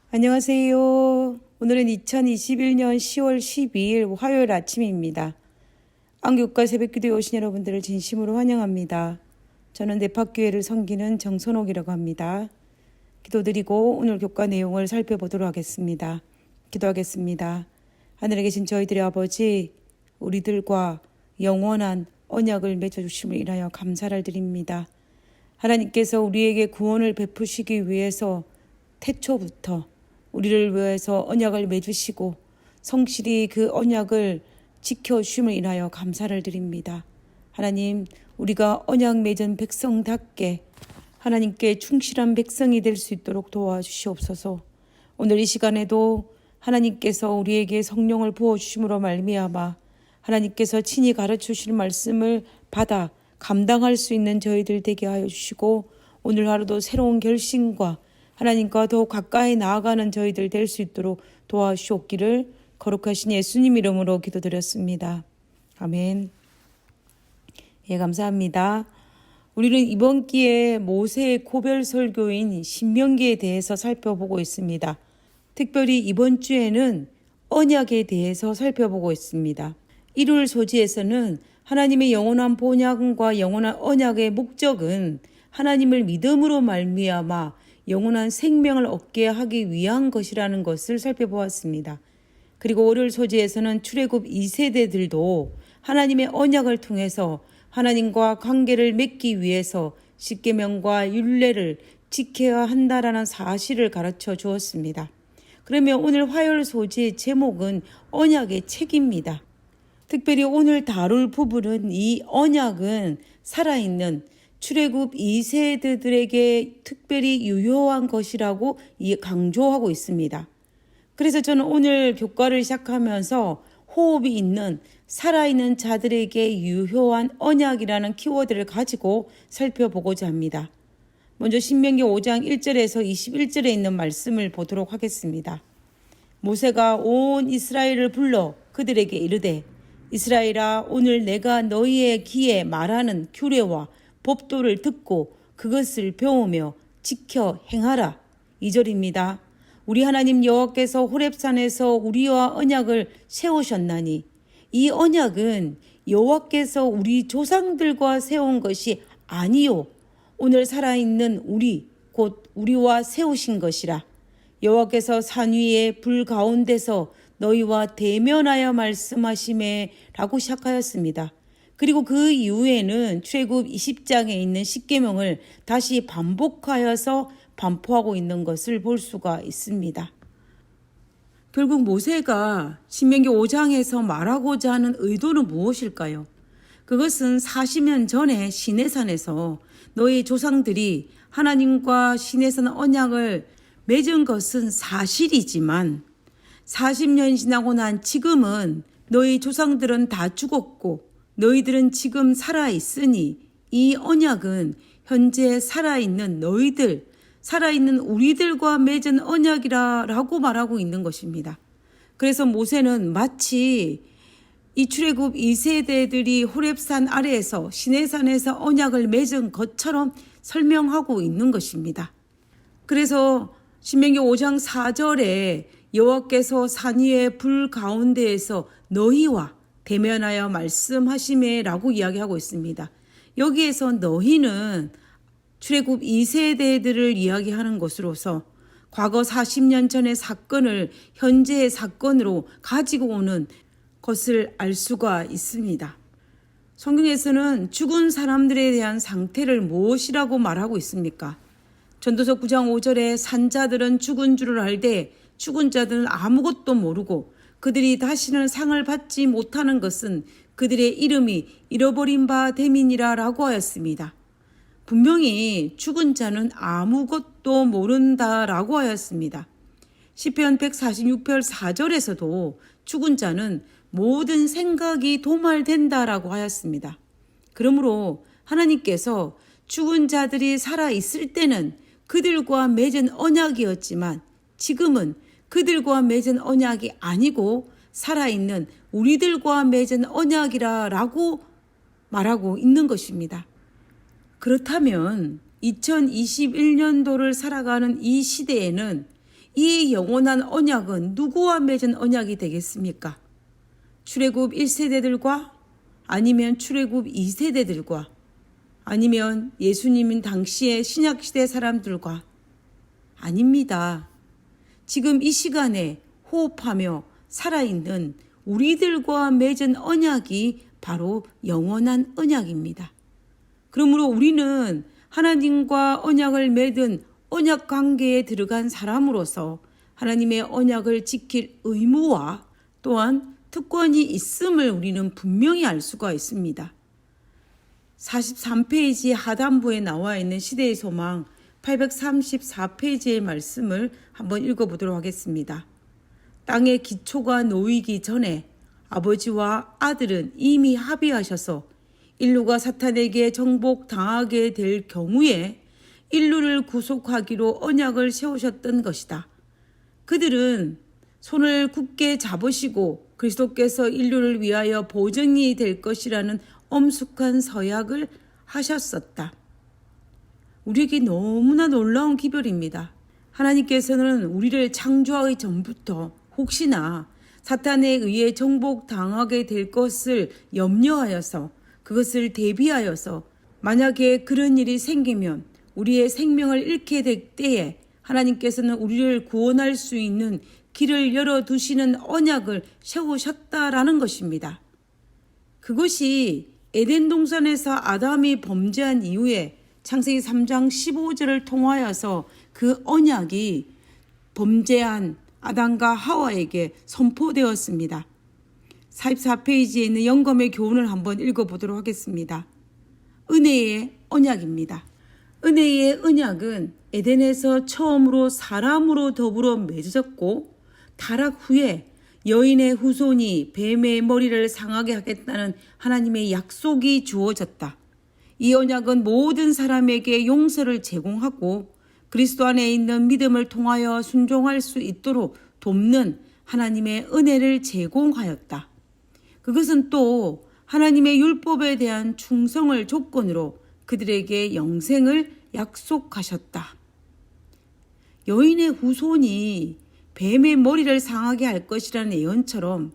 안녕하세요. 오늘은 2021년 10월 12일 화요일 아침입니다. 안교과 새벽기도에 오신 여러분들을 진심으로 환영합니다. 저는 내팍교회를 섬기는 정선옥이라고 합니다. 기도드리고 오늘 교과 내용을 살펴보도록 하겠습니다. 기도하겠습니다. 하늘에 계신 저희들의 아버지, 우리들과 영원한 언약을 맺어주심을 인하여 감사를 드립니다. 하나님께서 우리에게 구원을 베푸시기 위해서 태초부터 우리를 위해서 언약을 맺으시고 성실히 그 언약을 지켜주심을 인하여 감사를 드립니다. 하나님, 우리가 언약 맺은 백성답게 하나님께 충실한 백성이 될 수 있도록 도와주시옵소서. 오늘 이 시간에도 하나님께서 우리에게 성령을 부어주심으로 말미암아 하나님께서 친히 가르쳐주실 말씀을 받아 감당할 수 있는 저희들 되게 하여 주시고, 오늘 하루도 새로운 결심과 하나님과 더욱 가까이 나아가는 저희들 될 수 있도록 도와주시옵기를 거룩하신 예수님 이름으로 기도드렸습니다. 아멘. 예, 감사합니다. 우리는 이번 기회에 모세의 고별 설교인 신명기에 대해서 살펴보고 있습니다. 특별히 이번 주에는 언약에 대해서 살펴보고 있습니다. 일요일 소지에서는 하나님의 영원한 본향과 영원한 언약의 목적은 하나님을 믿음으로 말미암아 영원한 생명을 얻게 하기 위한 것이라는 것을 살펴보았습니다. 그리고 월요일 소지에서는 출애굽 2세대들도 하나님의 언약을 통해서 하나님과 관계를 맺기 위해서 십계명과 율례를 지켜야 한다라는 사실을 가르쳐 주었습니다. 그러면 오늘 화요일 소지의 제목은 언약의 책입니다. 특별히 오늘 다룰 부분은 이 언약은 살아있는 출애굽 2세대들에게 특별히 유효한 것이라고 강조하고 있습니다. 그래서 저는 오늘 교과를 시작하면서 호흡이 있는 살아있는 자들에게 유효한 언약이라는 키워드를 가지고 살펴보고자 합니다. 먼저 신명기 5장 1절에서 21절에 있는 말씀을 보도록 하겠습니다. 모세가 온 이스라엘을 불러 그들에게 이르되, 이스라엘아, 오늘 내가 너희의 귀에 말하는 규례와 법도를 듣고 그것을 배우며 지켜 행하라. 2절입니다. 우리 하나님 여호와께서 호렙산에서 우리와 언약을 세우셨나니 이 언약은 여호와께서 우리 조상들과 세운 것이 아니요 오늘 살아있는 우리 곧 우리와 세우신 것이라. 여호와께서 산 위에 불 가운데서 너희와 대면하여 말씀하시매 라고 시작하였습니다. 그리고 그 이후에는 출애굽 20장에 있는 십계명을 다시 반복하여서 반포하고 있는 것을 볼 수가 있습니다. 결국 모세가 신명기 5장에서 말하고자 하는 의도는 무엇일까요? 그것은 40년 전에 시내산에서 너희 조상들이 하나님과 시내산 언약을 맺은 것은 사실이지만 40년이 지나고 난 지금은 너희 조상들은 다 죽었고 너희들은 지금 살아있으니 이 언약은 현재 살아있는 너희들, 살아있는 우리들과 맺은 언약이라고 말하고 있는 것입니다. 그래서 모세는 마치 이 출애굽 2세대들이 호렙산 아래에서 시내산에서 언약을 맺은 것처럼 설명하고 있는 것입니다. 그래서 신명기 5장 4절에 여호와께서 산 위에 불 가운데에서 너희와 대면하여 말씀하시매 라고 이야기하고 있습니다. 여기에서 너희는 출애굽 2세대들을 이야기하는 것으로서 과거 40년 전의 사건을 현재의 사건으로 가지고 오는 것을 알 수가 있습니다. 성경에서는 죽은 사람들에 대한 상태를 무엇이라고 말하고 있습니까? 전도서 9장 5절에 산자들은 죽은 줄을 알되 죽은 자들은 아무것도 모르고 그들이 다시는 상을 받지 못하는 것은 그들의 이름이 잃어버린 바 됨이니라 라고 하였습니다. 분명히 죽은 자는 아무것도 모른다라고 하였습니다. 시편 146편 4절에서도 죽은 자는 모든 생각이 도말된다라고 하였습니다. 그러므로 하나님께서 죽은 자들이 살아있을 때는 그들과 맺은 언약이었지만 지금은 그들과 맺은 언약이 아니고 살아있는 우리들과 맺은 언약이라고 말하고 있는 것입니다. 그렇다면 2021년도를 살아가는 이 시대에는 이 영원한 언약은 누구와 맺은 언약이 되겠습니까? 출애굽 1세대들과 아니면 출애굽 2세대들과 아니면 예수님인 당시의 신약시대 사람들과 아닙니다. 지금 이 시간에 호흡하며 살아있는 우리들과 맺은 언약이 바로 영원한 언약입니다. 그러므로 우리는 하나님과 언약을 맺은 언약 관계에 들어간 사람으로서 하나님의 언약을 지킬 의무와 또한 특권이 있음을 우리는 분명히 알 수가 있습니다. 43페이지 하단부에 나와 있는 시대의 소망 834페이지의 말씀을 한번 읽어보도록 하겠습니다. 땅의 기초가 놓이기 전에 아버지와 아들은 이미 합의하셔서 인류가 사탄에게 정복당하게 될 경우에 인류를 구속하기로 언약을 세우셨던 것이다. 그들은 손을 굳게 잡으시고 그리스도께서 인류를 위하여 보증이 될 것이라는 엄숙한 서약을 하셨었다. 우리에게 너무나 놀라운 기별입니다. 하나님께서는 우리를 창조하기 전부터 혹시나 사탄에 의해 정복당하게 될 것을 염려하여서 그것을 대비하여서 만약에 그런 일이 생기면 우리의 생명을 잃게 될 때에 하나님께서는 우리를 구원할 수 있는 길을 열어두시는 언약을 세우셨다라는 것입니다. 그것이 에덴 동산에서 아담이 범죄한 이후에 창세기 3장 15절을 통하여서 그 언약이 범죄한 아담과 하와에게 선포되었습니다. 44페이지에 있는 영감의 교훈을 한번 읽어보도록 하겠습니다. 은혜의 언약입니다. 은혜의 언약은 에덴에서 처음으로 사람으로 더불어 맺어졌고 타락 후에 여인의 후손이 뱀의 머리를 상하게 하겠다는 하나님의 약속이 주어졌다. 이 언약은 모든 사람에게 용서를 제공하고 그리스도 안에 있는 믿음을 통하여 순종할 수 있도록 돕는 하나님의 은혜를 제공하였다. 그것은 또 하나님의 율법에 대한 충성을 조건으로 그들에게 영생을 약속하셨다. 여인의 후손이 뱀의 머리를 상하게 할 것이라는 예언처럼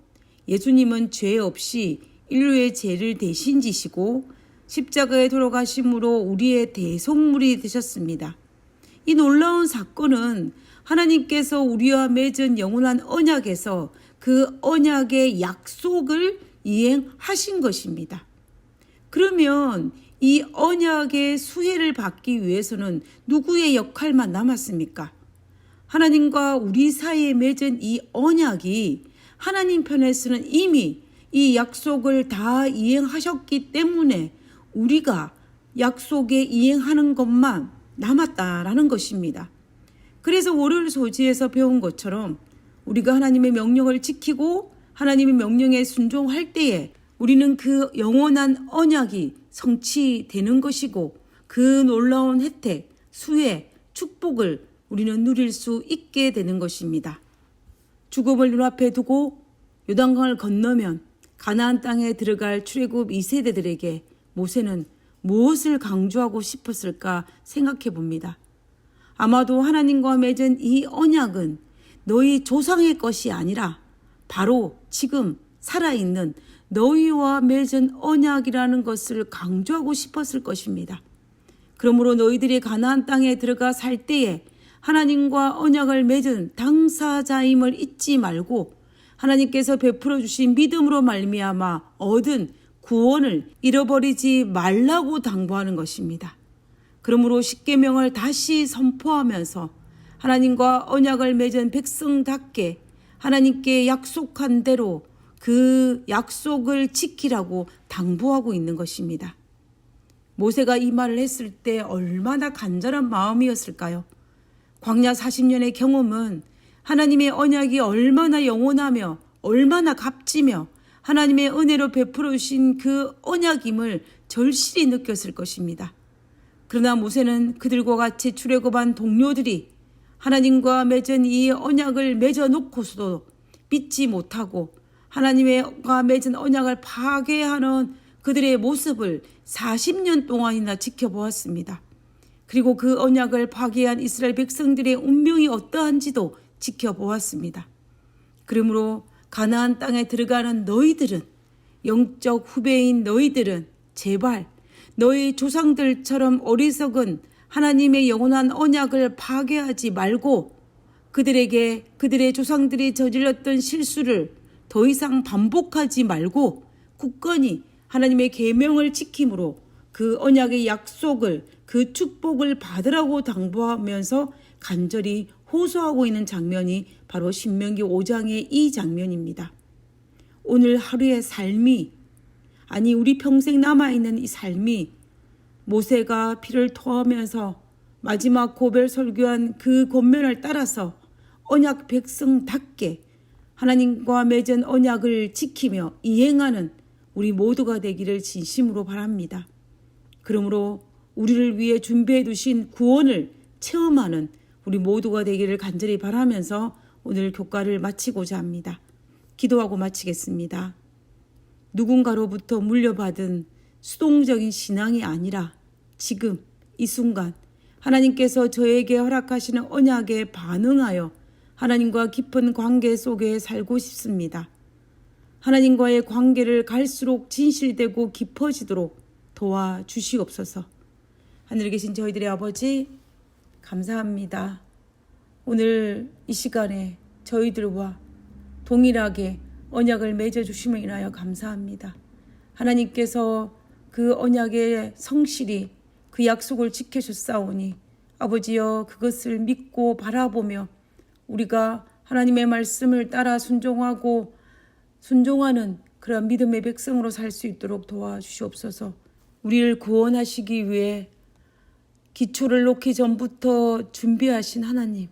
예수님은 죄 없이 인류의 죄를 대신 지시고 십자가에 돌아가심으로 우리의 대속물이 되셨습니다. 이 놀라운 사건은 하나님께서 우리와 맺은 영원한 언약에서 그 언약의 약속을 이행하신 것입니다. 그러면 이 언약의 수혜를 받기 위해서는 누구의 역할만 남았습니까? 하나님과 우리 사이에 맺은 이 언약이 하나님 편에서는 이미 이 약속을 다 이행하셨기 때문에 우리가 약속에 이행하는 것만 남았다라는 것입니다. 그래서 월요일 소지에서 배운 것처럼 우리가 하나님의 명령을 지키고 하나님의 명령에 순종할 때에 우리는 그 영원한 언약이 성취되는 것이고 그 놀라운 혜택, 수혜, 축복을 우리는 누릴 수 있게 되는 것입니다. 죽음을 눈앞에 두고 요단강을 건너면 가나안 땅에 들어갈 출애굽 2세대들에게 모세는 무엇을 강조하고 싶었을까 생각해 봅니다. 아마도 하나님과 맺은 이 언약은 너희 조상의 것이 아니라 바로 지금 살아있는 너희와 맺은 언약이라는 것을 강조하고 싶었을 것입니다. 그러므로 너희들이 가나안 땅에 들어가 살 때에 하나님과 언약을 맺은 당사자임을 잊지 말고 하나님께서 베풀어 주신 믿음으로 말미암아 얻은 구원을 잃어버리지 말라고 당부하는 것입니다. 그러므로 십계명을 다시 선포하면서 하나님과 언약을 맺은 백성답게 하나님께 약속한 대로 그 약속을 지키라고 당부하고 있는 것입니다. 모세가 이 말을 했을 때 얼마나 간절한 마음이었을까요? 광야 40년의 경험은 하나님의 언약이 얼마나 영원하며 얼마나 값지며 하나님의 은혜로 베풀어 주신 그 언약임을 절실히 느꼈을 것입니다. 그러나 모세는 그들과 같이 출애굽한 동료들이 하나님과 맺은 이 언약을 맺어 놓고서도 믿지 못하고 하나님과 맺은 언약을 파괴하는 그들의 모습을 40년 동안이나 지켜보았습니다. 그리고 그 언약을 파괴한 이스라엘 백성들의 운명이 어떠한지도 지켜보았습니다. 그러므로 가나안 땅에 들어가는 너희들은, 영적 후배인 너희들은 제발 너희 조상들처럼 어리석은 하나님의 영원한 언약을 파괴하지 말고 그들의 조상들이 저질렀던 실수를 더 이상 반복하지 말고 굳건히 하나님의 계명을 지킴으로 그 언약의 약속을, 그 축복을 받으라고 당부하면서 간절히 호소하고 있는 장면이 바로 신명기 5장의 이 장면입니다. 오늘 하루의 삶이, 아니 우리 평생 남아있는 이 삶이 모세가 피를 토하면서 마지막 고별 설교한 그 권면을 따라서 언약 백성답게 하나님과 맺은 언약을 지키며 이행하는 우리 모두가 되기를 진심으로 바랍니다. 그러므로 우리를 위해 준비해 두신 구원을 체험하는 우리 모두가 되기를 간절히 바라면서 오늘 교과를 마치고자 합니다. 기도하고 마치겠습니다. 누군가로부터 물려받은 수동적인 신앙이 아니라 지금 이 순간 하나님께서 저에게 허락하시는 언약에 반응하여 하나님과 깊은 관계 속에 살고 싶습니다. 하나님과의 관계를 갈수록 진실되고 깊어지도록 도와주시옵소서. 하늘에 계신 저희들의 아버지, 감사합니다. 오늘 이 시간에 저희들과 동일하게 언약을 맺어주심을 인하여 감사합니다. 하나님께서 그 언약의 성실히 그 약속을 지켜주사오니 아버지여, 그것을 믿고 바라보며 우리가 하나님의 말씀을 따라 순종하는 그런 믿음의 백성으로 살 수 있도록 도와주시옵소서. 우리를 구원하시기 위해 기초를 놓기 전부터 준비하신 하나님,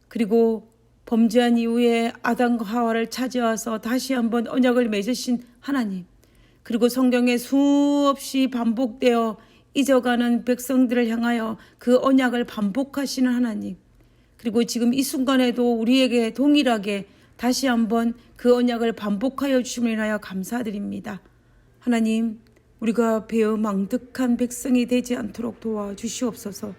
그리고 범죄한 이후에 아담과 하와를 찾아와서 다시 한번 언약을 맺으신 하나님, 그리고 성경에 수없이 반복되어 잊어가는 백성들을 향하여 그 언약을 반복하시는 하나님, 그리고 지금 이 순간에도 우리에게 동일하게 다시 한번 그 언약을 반복하여 주심을 인하여 감사드립니다. 하나님, 우리가 베어 망득한 백성이 되지 않도록 도와주시옵소서.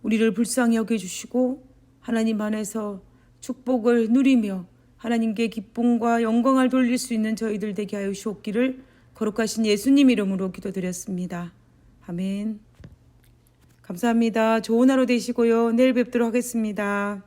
우리를 불쌍히 여겨주시고 하나님 안에서 축복을 누리며 하나님께 기쁨과 영광을 돌릴 수 있는 저희들 되게 하여 주옵기를 거룩하신 예수님 이름으로 기도드렸습니다. 아멘. 감사합니다. 좋은 하루 되시고요. 내일 뵙도록 하겠습니다.